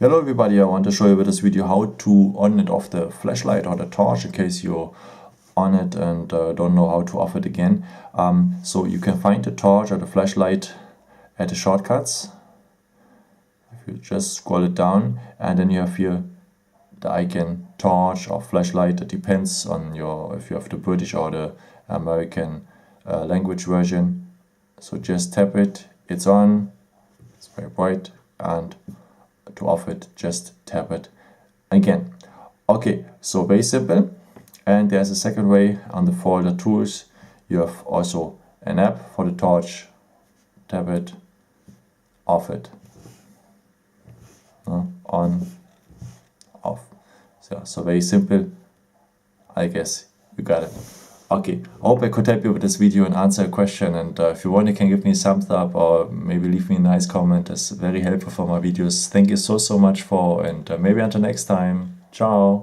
Hello everybody, I want to show you with this video how to on and off the flashlight or the torch in case you're on it and don't know how to off it again. So you can find the torch or the flashlight at the shortcuts. If you just scroll it down and then you have here the icon torch or flashlight. It depends on if you have the British or the American language version. So just tap it, it's on, it's very bright, and to off it, just tap it again. Okay, so very simple. And there's a second way on the folder tools. You have also an app for the torch. Tap it, off it, on, off. So very simple. I guess you got it. Okay, I hope I could help you with this video and answer a question, and if you want, you can give me a thumbs up or maybe leave me a nice comment. It's very helpful for my videos. Thank you so much for, and maybe until next time. Ciao.